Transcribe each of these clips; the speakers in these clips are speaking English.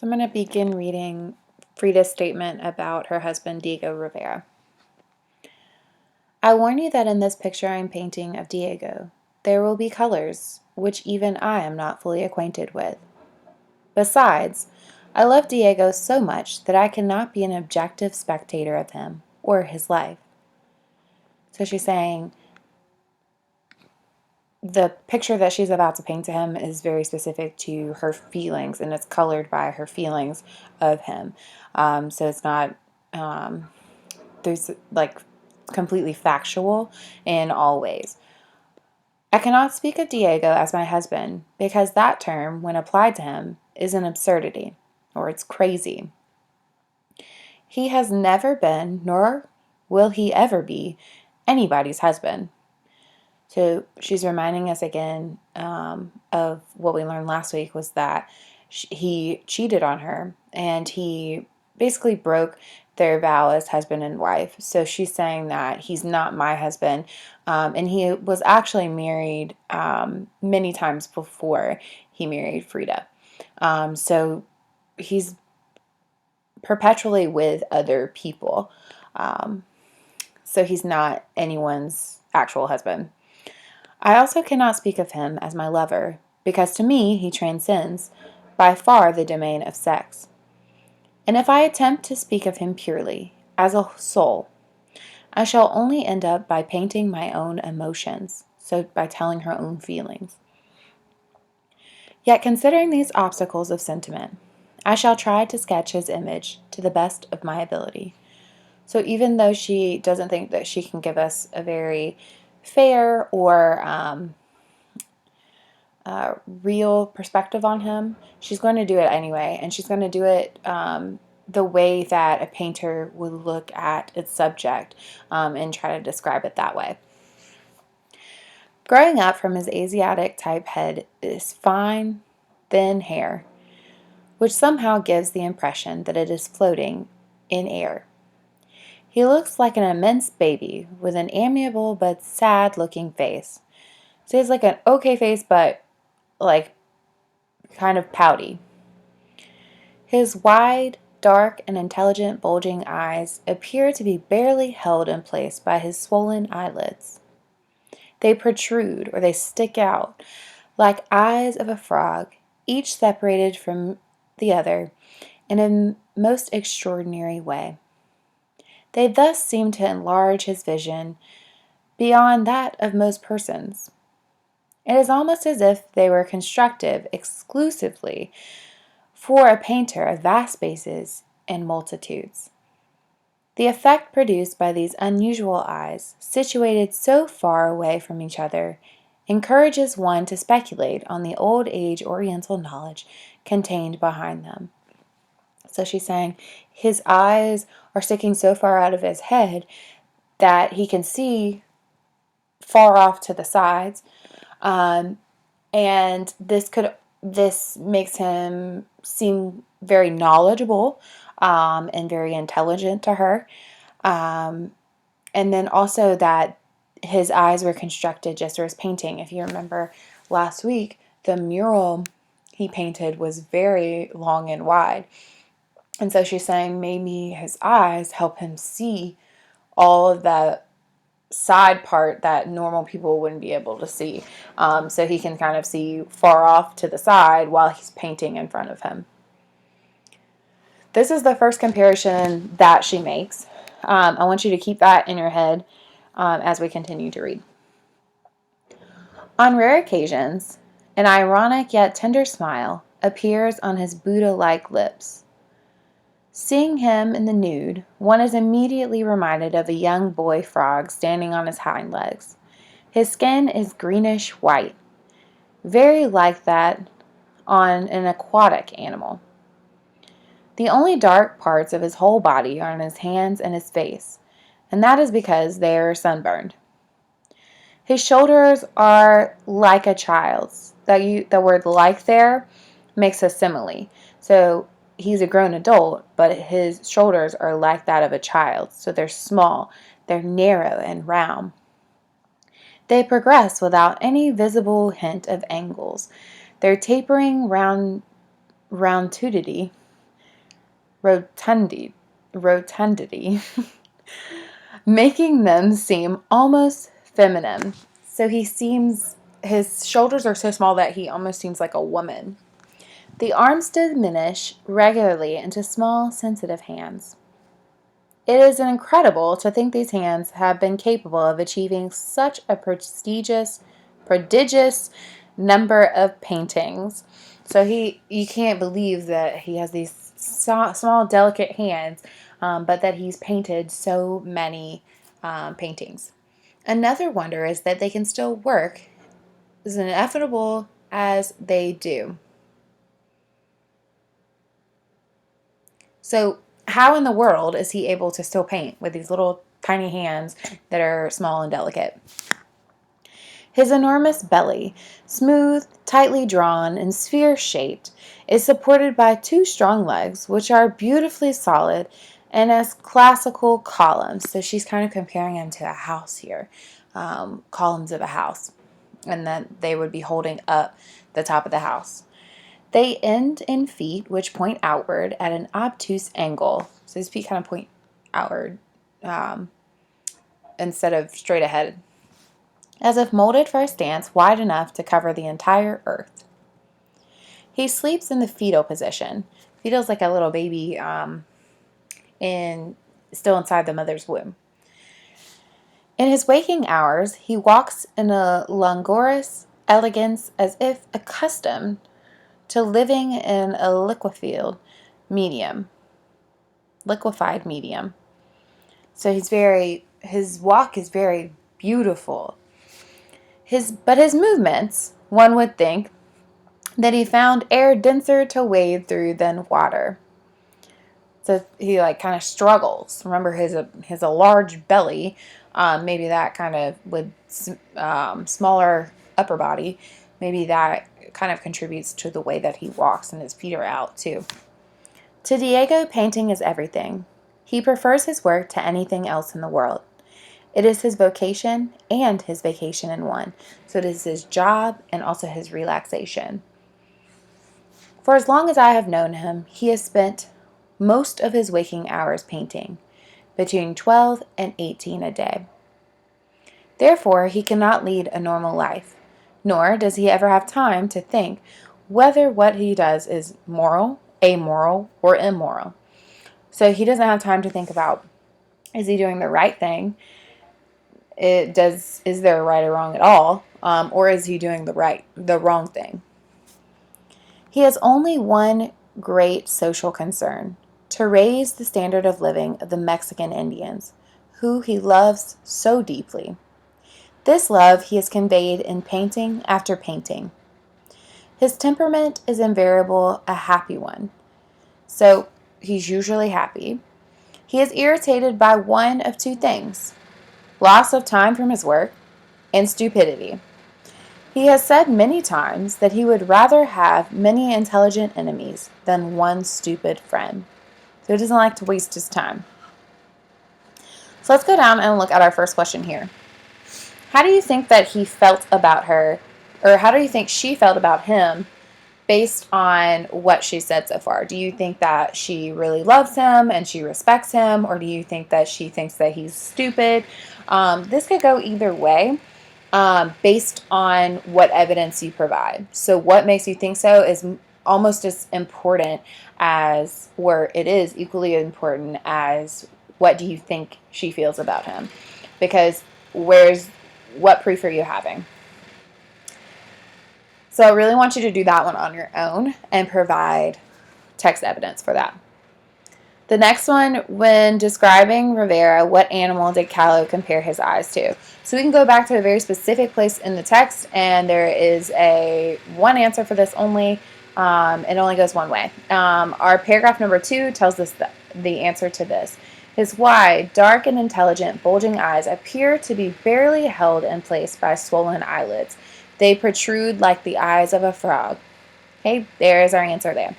So I'm going to begin reading Frida's statement about her husband, Diego Rivera. I warn you that in this picture I am painting of Diego, there will be colors which even I am not fully acquainted with. Besides, I love Diego so much that I cannot be an objective spectator of him or his life. So she's saying the picture that she's about to paint to him is very specific to her feelings, and it's colored by her feelings of him. So it's not there's like completely factual in all ways. I cannot speak of Diego as my husband because that term, when applied to him, is an absurdity, or it's crazy. He has never been, nor will he ever be, anybody's husband. So she's reminding us again of what we learned last week was that he cheated on her and he basically broke their vow as husband and wife. So she's saying that he's not my husband, and he was actually married many times before he married Frida. So he's perpetually with other people. So he's not anyone's actual husband. I also cannot speak of him as my lover, because to me he transcends by far the domain of sex. And if I attempt to speak of him purely, as a soul, I shall only end up by painting my own emotions, so by telling her own feelings. Yet considering these obstacles of sentiment, I shall try to sketch his image to the best of my ability. So even though she doesn't think that she can give us a very fair or real perspective on him, she's going to do it anyway, and she's going to do it the way that a painter would look at its subject and try to describe it that way. Growing up from his Asiatic type head is fine, thin hair, which somehow gives the impression that it is floating in air. He looks like an immense baby with an amiable but sad-looking face. So he has like an okay face, but like kind of pouty. His wide, dark, and intelligent bulging eyes appear to be barely held in place by his swollen eyelids. They protrude or they stick out like eyes of a frog, each separated from the other in a most extraordinary way. They thus seem to enlarge his vision beyond that of most persons. It is almost as if they were constructed exclusively for a painter of vast spaces and multitudes. The effect produced by these unusual eyes, situated so far away from each other, encourages one to speculate on the old age Oriental knowledge contained behind them. So she's saying his eyes are sticking so far out of his head that he can see far off to the sides, and this makes him seem very knowledgeable and very intelligent to her. And then also that his eyes were constructed just for his painting. If you remember last week, the mural he painted was very long and wide. And so she's saying maybe his eyes help him see all of that side part that normal people wouldn't be able to see. So he can kind of see far off to the side while he's painting in front of him. This is the first comparison that she makes. I want you to keep that in your head as we continue to read. On rare occasions, an ironic yet tender smile appears on his Buddha-like lips. Seeing him in the nude, one is immediately reminded of a young boy frog standing on his hind legs. His skin is greenish white, very like that on an aquatic animal. The only dark parts of his whole body are on his hands and his face, and that is because they are sunburned. His shoulders are like a child's. The word like there makes a simile. So he's a grown adult, but his shoulders are like that of a child. So they're small, they're narrow and round. They progress without any visible hint of angles. Their tapering roundudity rotundity, making them seem almost feminine. So his shoulders are so small that he almost seems like a woman. The arms diminish regularly into small, sensitive hands. It is incredible to think these hands have been capable of achieving such a prodigious number of paintings. So you can't believe that he has these small, delicate hands, but that he's painted so many paintings. Another wonder is that they can still work as inevitable as they do. So, how in the world is he able to still paint with these little tiny hands that are small and delicate? His enormous belly, smooth, tightly drawn, and sphere-shaped, is supported by two strong legs, which are beautifully solid and as classical columns. So she's kind of comparing him to a house here, columns of a house, and then they would be holding up the top of the house. They end in feet which point outward at an obtuse angle. So his feet kind of point outward instead of straight ahead, as if molded for a stance wide enough to cover the entire earth. He sleeps in the fetal position. Fetal's like a little baby still inside the mother's womb. In his waking hours, he walks in a languorous elegance as if accustomed to living in a liquefied medium. So his walk is very beautiful. But his movements, one would think that he found air denser to wade through than water. So he kind of struggles. Remember, his a large belly. Maybe that kind of with smaller upper body. Maybe that kind of contributes to the way that he walks and his feet are out too. To Diego, painting is everything. He prefers his work to anything else in the world. It is his vocation and his vacation in one. So it is his job and also his relaxation. For as long as I have known him, he has spent most of his waking hours painting, between 12 and 18 a day. Therefore, he cannot lead a normal life, nor does he ever have time to think whether what he does is moral, amoral, or immoral. So he doesn't have time to think about, is he doing the right thing? Is there a right or wrong at all? Or is he doing the wrong thing? He has only one great social concern: to raise the standard of living of the Mexican Indians, who he loves so deeply. This love he has conveyed in painting after painting. His temperament is invariably a happy one. So he's usually happy. He is irritated by one of two things: loss of time from his work and stupidity. He has said many times that he would rather have many intelligent enemies than one stupid friend. So he doesn't like to waste his time. So let's go down and look at our first question here. How do you think that he felt about her, or how do you think she felt about him based on what she said so far? Do you think that she really loves him and she respects him, or do you think that she thinks that he's stupid? This could go either way. Based on what evidence you provide. So what makes you think so is almost as important as, or it is equally important as, what do you think she feels about him? Because what proof are you having? So I really want you to do that one on your own and provide text evidence for that. The next one, when describing Rivera, what animal did Callow compare his eyes to? So we can go back to a very specific place in the text, and there is one answer for this only. It only goes one way. Our paragraph number 2 tells us the answer to this. His wide, dark, and intelligent, bulging eyes appear to be barely held in place by swollen eyelids. They protrude like the eyes of a frog. Okay, there is our answer there.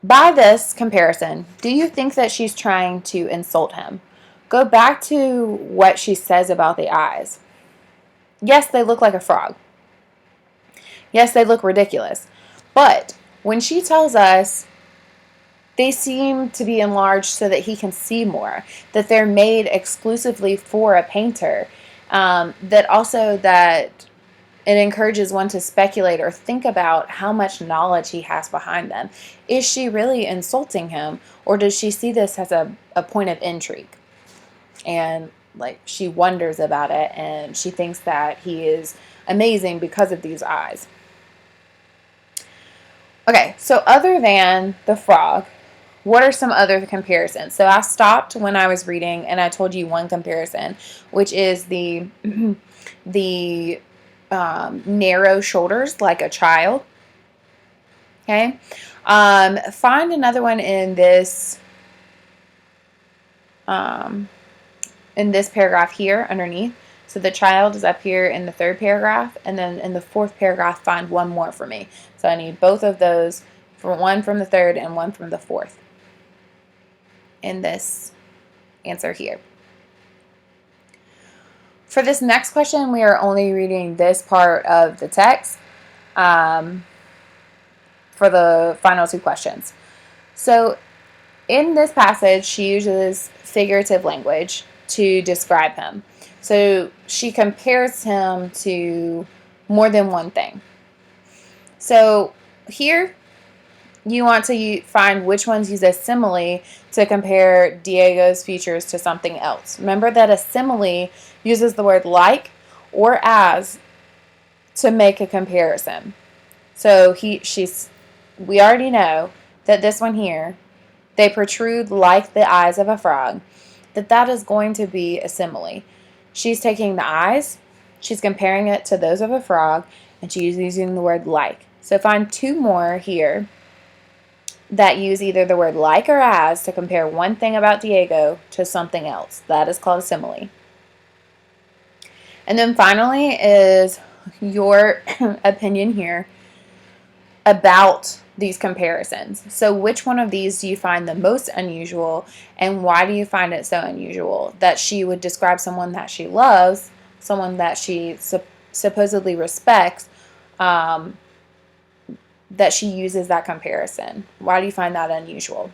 By this comparison, do you think that she's trying to insult him? Go back to what she says about the eyes. Yes, they look like a frog. Yes, they look ridiculous. But when she tells us they seem to be enlarged so that he can see more, that they're made exclusively for a painter, that it encourages one to speculate or think about how much knowledge he has behind them. Is she really insulting him, or does she see this as a point of intrigue? And like she wonders about it, and she thinks that he is amazing because of these eyes. Okay, so other than the frog, what are some other comparisons? So I stopped when I was reading, and I told you one comparison, which is the the narrow shoulders like a child. Okay, find another one in this paragraph here underneath. So the child is up here in the third paragraph, and then in the fourth paragraph, find one more for me. So I need both of those, one from the third and one from the fourth in this answer here. For this next question, we are only reading this part of the text for the final two questions. So in this passage, she uses figurative language to describe him. So she compares him to more than one thing. So here, you want to find which ones use a simile to compare Diego's features to something else. Remember that a simile uses the word like or as to make a comparison. So we already know that this one here, they protrude like the eyes of a frog, that is going to be a simile. She's taking the eyes, she's comparing it to those of a frog, and she's using the word like. So find two more here that use either the word like or as to compare one thing about Diego to something else. That is called a simile. And then finally is your opinion here about these comparisons. So which one of these do you find the most unusual, and why do you find it so unusual that she would describe someone that she loves, someone that she supposedly respects, that she uses that comparison? Why do you find that unusual?